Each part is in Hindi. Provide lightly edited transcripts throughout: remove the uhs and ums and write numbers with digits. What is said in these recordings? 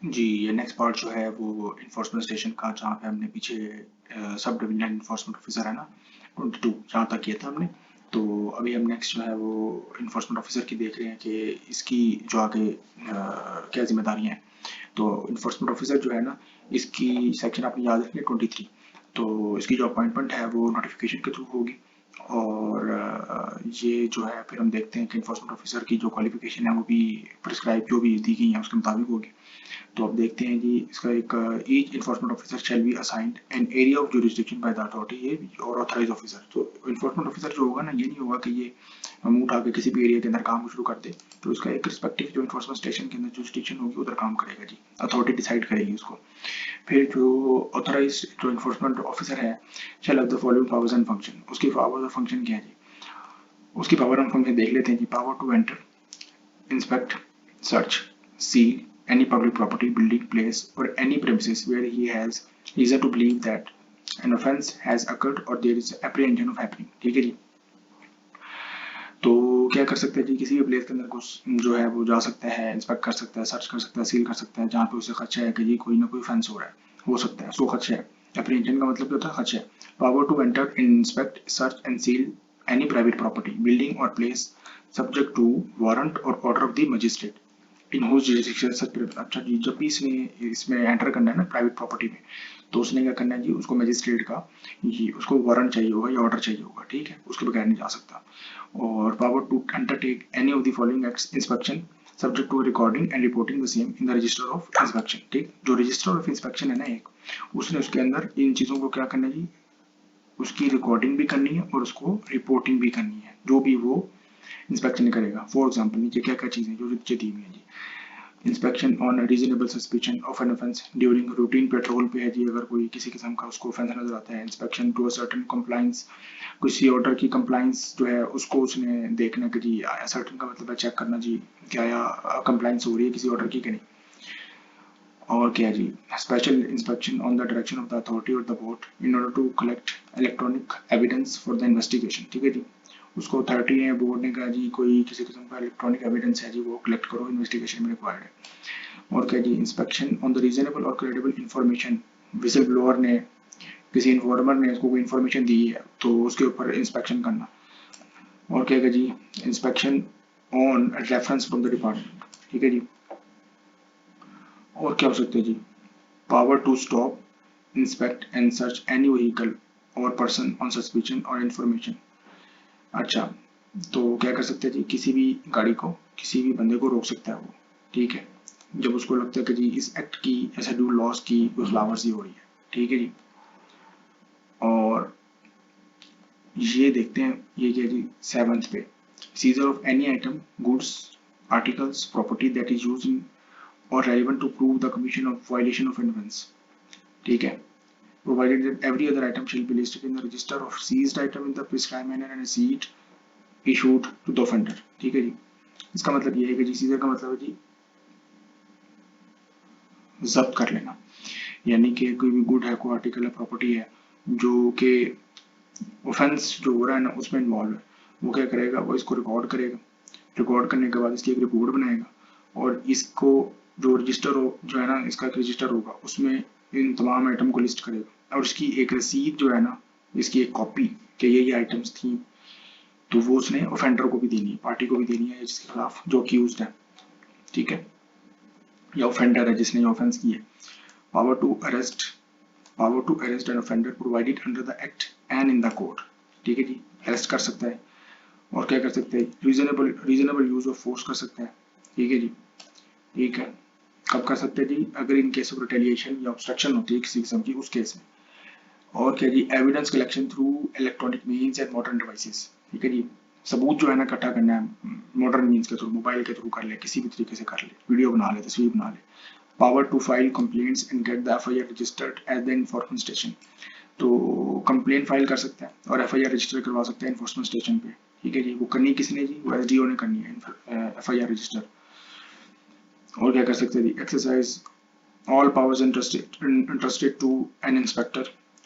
जी, ये नेक्स्ट पार्ट जो है वो इन्फोर्समेंट स्टेशन का, जहाँ पे हमने पीछे सब डिविजनल इन्फोर्समेंट ऑफिसर है ना 22 जहाँ तक किया था हमने। तो अभी हम नेक्स्ट जो है वो इन्फोर्समेंट ऑफिसर की देख रहे हैं कि इसकी जो आगे क्या जिम्मेदारियाँ हैं। तो इन्फोर्समेंट ऑफिसर जो है ना, इसकी सेक्शन आपने याद रखनी है 23। तो इसकी जो अपॉइंटमेंट है वो नोटिफिकेशन के थ्रू होगी। और ये जो है फिर हम देखते हैं कि इन्फोर्समेंट ऑफिसर की जो क्वालिफिकेशन है वो भी प्रिस्क्राइब जो भी दी गई है उसके मुताबिक होगी। तो अब देखते हैं जी, इसका एक each enforcement officer shall be assigned an area of jurisdiction by the authority, ये और ऑथराइज ऑफिसर। तो इन्फोर्समेंट ऑफिसर जो होगा ना, ये नहीं होगा कि ये मुंह उठा के किसी भी एरिया के अंदर काम शुरू कर दे। तो इसका एक रिस्पेक्टिव जो इन्फोर्समेंट स्टेशन के अंदर जुरिस्डिक्शन होगी उधर काम करेगा जी, अथॉरिटी डिसाइड करेगी उसको। फिर जो ऑथराइज जो इन्फोर्समेंट ऑफिसर है shall have the following powers and function. उसकी पावर्स और फंक्शन क्या है जी, उसकी पावर एंड फंक्शन देख लेते हैं जी। Power to enter, inspect, search, seal any public property, building, place, or any premises where he has reason to believe that an offence has occurred or there is apprehension of happening। ठीक है जी। तो क्या कर सकते हैं जी, किसी भी प्लेस के अंदर कुछ जो है वो जा सकता है, इंस्पेक्ट कर सकता है, सर्च कर सकता है, सील कर सकता है, जहाँ पे उसे खदशा है कि जी कोई ना कोई ऑफेंस हो रहा है, हो सकता है, सो खदशा है। एप्रीहेंशन का मतलब क्या होता है, खदशा। Power to enter, inspect, search and seal any private property, building और प्लेस सब्जेक्ट टू वारंट और order of the magistrate in whose jurisdiction such. अच्छा जी, जब भी इसने इसमें एंटर करना है ना प्राइवेट प्रॉपर्टी में, तो उसने क्या करना है जी, उसको मजिस्ट्रेट का ये उसको वारंट चाहिए होगा या ऑर्डर चाहिए होगा। ठीक है, उसके बगैर नहीं जा सकता। और power to undertake any of the following acts, inspection subject to recording and reporting the same in the register of inspection. ठीक, जो रजिस्टर ऑफ इंस्पेक्शन है ना एक, उसने उसके अंदर इन चीजों को क्या करना है जी, उसकी रिकॉर्डिंग भी करनी है और उसको रिपोर्टिंग भी करनी है, जो भी वो इंस्पेक्शन करेगा। फॉर एग्जाम्पल नीचे क्या क्या चीजें जो नीचे दी हुई है जी, inspection on reasonable suspicion of an offence during routine patrol पे है जी, अगर कोई किसी किस्म का उसको ऑफेंस नजर आता है। Inspection to a certain compliance, किसी ऑर्डर की कंप्लाइंस जो है उसको उसने देखना कि जी सर्टेन का मतलब है चेक करना जी, क्या या कंप्लाइंस हो रही है किसी ऑर्डर की कि नहीं। और क्या जी, special inspection on the direction of the authority और the board in order to collect electronic evidence for the investigation. ठीक है जी, उसको अथॉरिटी ने बोर्ड ने कहा जी कोई किसी किस्म का इलेक्ट्रॉनिक एविडेंस है जी वो कलेक्ट करो, इन्वेस्टिगेशन में रिक्वायर्ड है। और क्या जी, इंस्पेक्शन ऑन द रीजनेबल और क्रेडिबल इंफॉर्मेशन, विजिल ब्लोअर ने, किसी इन्फॉर्मर ने उसको कोई इन्फॉर्मेशन दी है तो उसके ऊपर इंस्पेक्शन करना। और क्या है जी, inspection on reference from the department. ठीक है जी। और क्या हो सकता है जी, power to stop, inspect and search any vehicle और पर्सन ऑन सस्पिशन और इंफॉर्मेशन। अच्छा, तो क्या कर सकते हैं जी, किसी भी गाड़ी को, किसी भी बंदे को रोक सकता है वो। ठीक है, जब उसको लगता है कि जी इस एक्ट की या शेड्यूल लॉस की कोई खिलाफवर्जी हो रही है। ठीक है जी। और ये देखते हैं ये क्या जी, सेवंथ पे, scissor of any item, goods, articles, property that is used in or relevant to prove the commission of violation of an offense। ठीक है, provided that every other item shall be listed in the register of seized item in the prescribed manner and a receipt issued to the offender। ठीक है जी, इसका मतलब ये है कि जी सीजर का मतलब है जी जब्त कर लेना, यानी कि कोई भी गुड है, कोई आर्टिकल है, प्रॉपर्टी है जो कि ऑफेंस जो हो रहा है ना उसमें इन्वॉल्व है, वो क्या करेगा, वो इसको रिकॉर्ड करेगा। रिकॉर्ड करने के बाद इसकी एक रिपोर्ट बनाएगा और इसको जो रजिस्टर हो जो है ना, इसका एक रजिस्टर होगा उसमें इन तमाम आइटम को लिस्ट करेगा। और इसकी एक रसीद जो है ना, इसकी एक कॉपी कि ये आइटम्स थी, तो वो उसने ऑफेंडर को भी देनी है, पार्टी को भी देनी है जिसके खिलाफ जो अक्यूज्ड है। ठीक है, या ऑफेंडर है जिसने ये ऑफेंस की है। Power to arrest, power to arrest an offender provided under the act and in the court. ठीक है जी, अरेस्ट कर सकता है। और क्या कर सकते हैं, रीजनेबल यूज ऑफ फोर्स कर सकता है। ठीक है जी। ठीक है, कब कर सकते हैं जी, अगर इन केस ऑफ रिटेलिएशन या ऑब्स्ट्रक्शन होती है किसी किस्म की उस केस में। और क्या जी, evidence collection through electronic means and modern devices. ठीक है जी, सबूत जो है ना इकट्ठा करना है मॉडर्न मीन्स के थ्रू, मोबाइल के थ्रू कर ले, किसी भी तरीके से कर ले, वीडियो बना ले, तस्वीर बना ले। Power to file complaints and get the FIR registered at the enforcement station. तो कंप्लेन फाइल कर सकता है और एफआईआर रजिस्टर करवा सकता है इन्फोर्समेंट स्टेशन पे। ठीक है जी, वो करनी किसने जी, वो एसडीओ ने करनी है एफआईआर रजिस्टर। और क्या कर सकते हैं जी, exercise all powers entrusted to an inspector,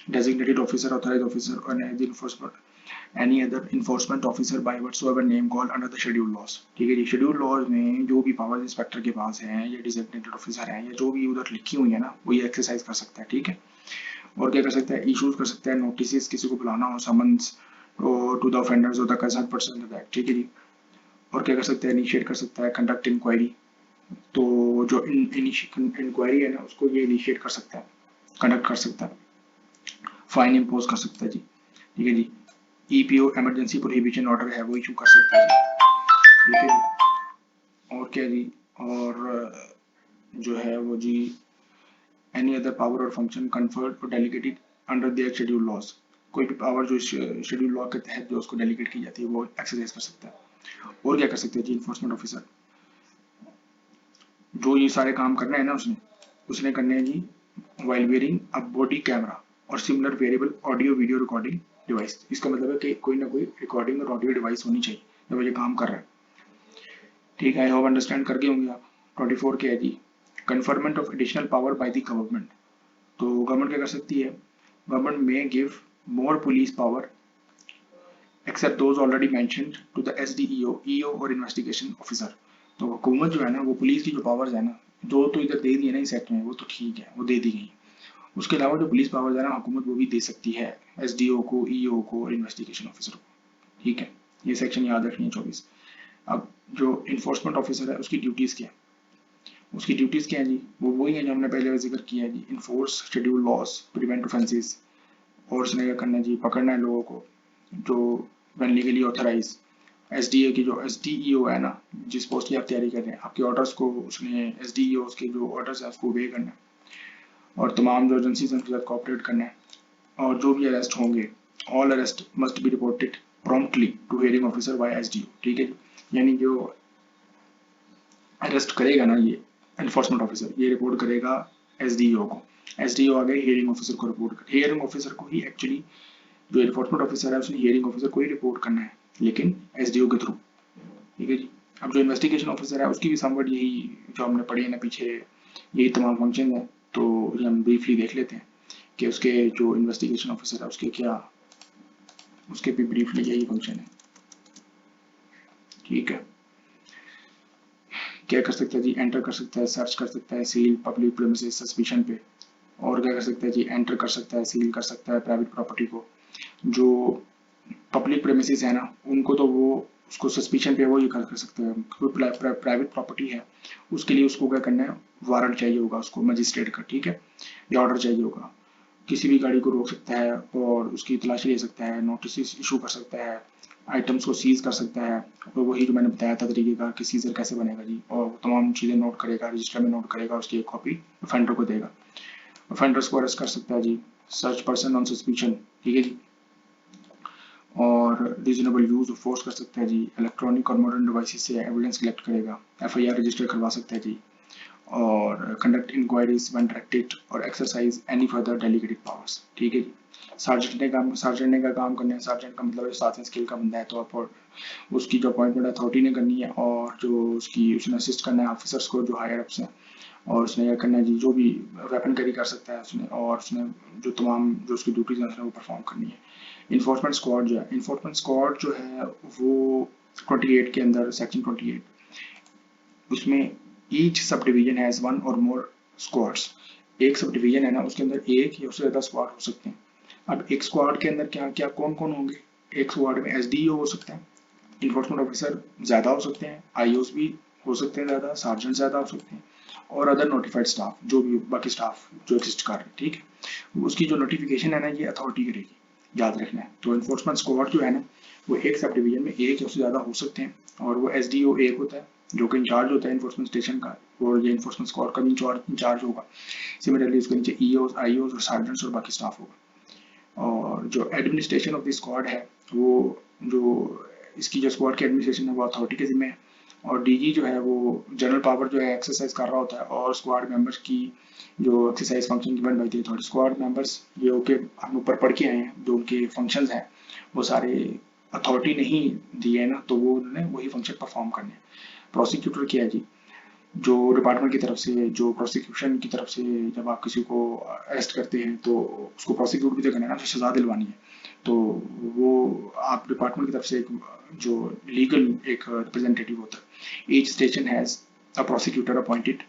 designated officer, authorized officer, or the enforcement any other enforcement officer by whatsoever name called under the schedule laws. ठीक है जी, शेड्यूल लॉज में जो भी पावर इंस्पेक्टर के पास है या डिजिग्नेटेड ऑफिसर है या जो भी उधर लिखी हुई है ना, वो ये एक्सरसाइज कर सकता है। ठीक है, और क्या कर सकता है, इशूज कर सकता है नोटिस, किसी को बुलाना हो, समन्स टू द ऑफेंडर्स और the concern person of the act. ठीक है जी, और क्या कर सकता है, इनिशिएट कर सकता है कंडक्ट इंक्वायरी। तो जो इंक्वायरी है ना, उसको ये इनिशिएट कर सकता है, कंडक्ट कर सकता है, फाइन इम्पोज कर सकता है जी। ठीक है जी, ईपीओ इमरजेंसी प्रोहिबिशन ऑर्डर है वो इशू कर सकता है जी। ठीक है जी, और क्या जी, और जो है वो जी एनी अदर पावर और फंक्शन कन्फर्ड और delegated under their schedule laws. कोई भी पावर जो शेड्यूल लॉ के तहत जो उसको डेलीगेट की जाती है वो एक्सरसाइज कर सकता है। और क्या कर सकते हैं जी इन्फोर्समेंट ऑफिसर, जो ये सारे काम करना है ना उसने उसने करने हैं जी while wearing a body camera और similar variable audio video recording device. इसका मतलब है कि कोई ना कोई रिकॉर्डिंग और ऑडियो डिवाइस होनी चाहिए जब ये काम कर रहा है। ठीक है, आई होप अंडरस्टैंड करके होंगे आप। 24 के है जी conferment of additional power by the government. तो गवर्नमेंट क्या कर सकती है, गवर्नमेंट में give more police power except those already mentioned to the SDEO, EO और इन्वेस्टिगेशन ऑफिसर। तो हुकूमत जो है ना, वो पुलिस की जो पावर्स है ना, जो तो इधर दे दी है ना इस एक्ट में, वो तो ठीक है, वो दे दी गई। उसके अलावा जो पुलिस पावर्स है ना, हुकूमत वो भी दे सकती है एसडीओ को, ईओ को और इन्वेस्टिगेशन ऑफिसर को। ठीक है, ये सेक्शन याद रखनी है 24। अब जो इन्फोर्समेंट ऑफिसर है उसकी ड्यूटीज क्या है, उसकी ड्यूटीज क्या है जी, वो वही है जो हमने पहले जिक्र किया है जी, enforce schedule laws, prevent offences. और उसने क्या करना है जी, पकड़ना है लोगों को जो when legally authorized। एसडीए की जो एसडीईओ है ना, जिस पोस्ट की आप तैयारी कर रहे हैं, आपके ऑर्डर्स को उसने एसडीईओ के जो ऑर्डर्स है उसको ओबे करना है, और तमाम जो एजेंसीज उनके साथ कोऑपरेट करना है। और जो भी अरेस्ट होंगे, all arrest must be reported promptly to hearing officer by SDO. ठीक है, यानी जो अरेस्ट करेगा ना ये एनफोर्समेंट ऑफिसर, ये रिपोर्ट करेगा एसडीओ को। एसडीओ आगे हियरिंग ऑफिसर को रिपोर्ट कर, हियरिंग ऑफिसर को ही एक्चुअली जो एनफोर्समेंट ऑफिसर है उसने हियरिंग ऑफिसर को ही रिपोर्ट करना है, लेकिन एसडीओ के थ्रू। ठीक है जी, अब जो इन्वेस्टिगेशन ऑफिसर है उसकी भी समवट यही जो हमने पढ़ी है ना पीछे, यही तमाम फंक्शन है। तो ये हम ब्रीफली देख लेते हैं कि उसके जो इन्वेस्टिगेशन ऑफिसर है उसके क्या, उसके भी ब्रीफली यही फंक्शन है। ठीक है, क्या कर सकता है जी, एंटर कर सकता है, सर्च कर सकता है, सील पब्लिक प्रेमिसेस सस्पिशन पे। और क्या कर सकता है जी, एंटर कर सकता है, सील कर सकता है प्राइवेट प्रॉपर्टी को। जो पब्लिक प्रेमिसेस है ना, उनको तो वो उसको सस्पिशन पे वो ये कर सकते हैं। कोई प्राइवेट प्रॉपर्टी है उसके लिए उसको क्या करना है, वारंट चाहिए होगा उसको मजिस्ट्रेट का। ठीक है, या ऑर्डर चाहिए होगा। किसी भी गाड़ी को रोक सकता है और उसकी तलाशी ले सकता है, नोटिस इशू कर सकता है, आइटम्स को सीज कर सकता है। और वही जो मैंने बताया था तरीकेकार कि सीजर कैसे बनेगा जी, और तमाम चीज़ें नोट करेगा, रजिस्टर में नोट करेगा, उसकी एक कॉपी ऑफेंडर को देगा। ऑफेंडर्स को अरेस्ट कर सकता है जी, सर्च पर्सन ऑन सस्पिशन। ठीक है जी, और रीजनेबल यूज ऑफ फोर्स कर सकता है जी, इलेक्ट्रॉनिक और मॉडर्न डिवाइसेस से एविडेंस कलेक्ट करेगा, एफआईआर रजिस्टर करवा सकता है जी, और कंडक्ट इंक्वायरीज व्हेन डायरेक्टेड और exercise any further delegated powers. ठीक है जी, सार्जेंट का काम करना है। सार्जेंट का मतलब 7वें स्केल का बंदा है, तो आप उसकी जो अपॉइंटमेंट अथॉरिटी ने करनी है, और जो उसकी उसने असिस्ट करना है ऑफिसर्स को जो हायर अप्स हैं। और उसने क्या करना है जी, जो भी वेपन कैरी कर सकता है उसने, और उसने जो तमाम जो उसकी ड्यूटीज हैं उसने वो परफॉर्म करनी है। इन्फोर्समेंट स्क्वाड जो है, इन्फोर्समेंट स्क्वाड जो है वो 28 के अंदर, सेक्शन 28, उसमें each sub division has one और मोर स्क्वाड्स। एक सब डिवीजन है ना, उसके अंदर एक या उससे ज्यादा स्क्वाड हो सकते हैं। अब एक स्क्वाड के अंदर क्या क्या कौन कौन होंगे, एक स्क्वाड में एसडीओ हो सकता है, इन्फोर्समेंट ऑफिसर ज्यादा हो सकते हैं, आईओस भी हो सकते हैं ज्यादा, सार्जेंट ज्यादा हो सकते हैं, और अदर नोटिफाइड स्टाफ जो भी बाकी स्टाफ जो एग्जिस्ट कर रहे हैं। ठीक है, उसकी जो नोटिफिकेशन है ना ये अथॉरिटी करेगी, याद रखना है। तो इन्फोर्समेंट स्क्वाड जो है ना, वो एक सब डिवीजन में एक या उससे ज्यादा हो सकते हैं, और वो एसडीओ एक होता है जो कि इंचार्ज होता है इन्फोर्समेंट स्टेशन का, और ये इन्फोर्समेंट स्क्वाड का भी इंचार्ज होगा। सिमिलरली उसके नीचे ईओस, आईओस और सार्जेंट्स और बाकी स्टाफ होगा। और जो एडमिनिस्ट्रेशन ऑफ द स्क्वाड है, वो जो इसकी जो स्क्वाड की एडमिनिस्ट्रेशन है वो अथॉरिटी के जिम्मे है। और डीजी जो है वो जनरल पावर जो है एक्सरसाइज कर रहा होता है, और स्क्वाड मेंबर्स की जो एक्सरसाइज फंक्शन की बन रही थी, थोड़ी स्क्वाड मेंबर्स ये ओके हम ऊपर पढ़ के आए हैं, जो उनके फंक्शंस हैं वो सारे अथॉरिटी नहीं दिए है ना, तो वो उन्होंने वही फंक्शन परफॉर्म करने हैं। प्रोसिक्यूटर क्या है जी, जो डिपार्टमेंट की तरफ से, जो प्रोसिक्यूशन की तरफ से जब आप किसी को अरेस्ट करते हैं तो उसको प्रोसिक्यूट भी तो करना है ना, तो सजा दिलवानी है। तो वो आप डिपार्टमेंट की तरफ से एक जो लीगल एक रिप्रेजेंटेटिव होता है, each station has a prosecutor appointed,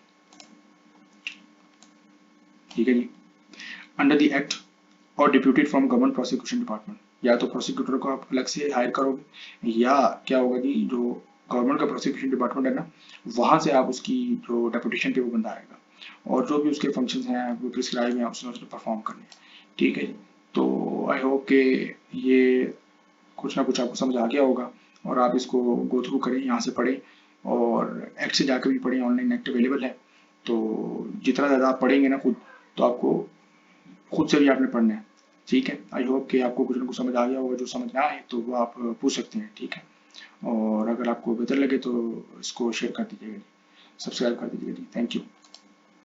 ठीक है जी, अंडर द एक्ट और deputed from government prosecution department. या तो प्रोसिक्यूटर को आप अलग से हायर करोगे, या क्या होगा कि जो गवर्नमेंट का प्रोसिक्यूशन डिपार्टमेंट है ना, वहां से आप उसकी जो डेपुटेशन पे वो बंदा आएगा, और जो भी उसके फंक्शंस हैं वो प्रिस्क्राइब हैं, उसने उसने परफॉर्म करने हैं, ठीक है जी। तो आई होप कि ये कुछ ना कुछ आपको समझ आ गया होगा, और आप इसको गो थ्रू करें, यहाँ से पढ़ें, और एक्ट से जाकर भी पढ़ें, ऑनलाइन एक्ट अवेलेबल है। तो जितना ज़्यादा आप पढ़ेंगे ना खुद, तो आपको खुद से भी आपने पढ़ना है, ठीक है। आई होप कि आपको कुछ ना कुछ समझ आ गया होगा, जो समझ ना आए तो वो आप पूछ सकते हैं, ठीक है। और अगर आपको बेहतर लगे तो इसको शेयर कर दीजिएगा जी, सब्सक्राइब कर दीजिएगा जी। Thank you.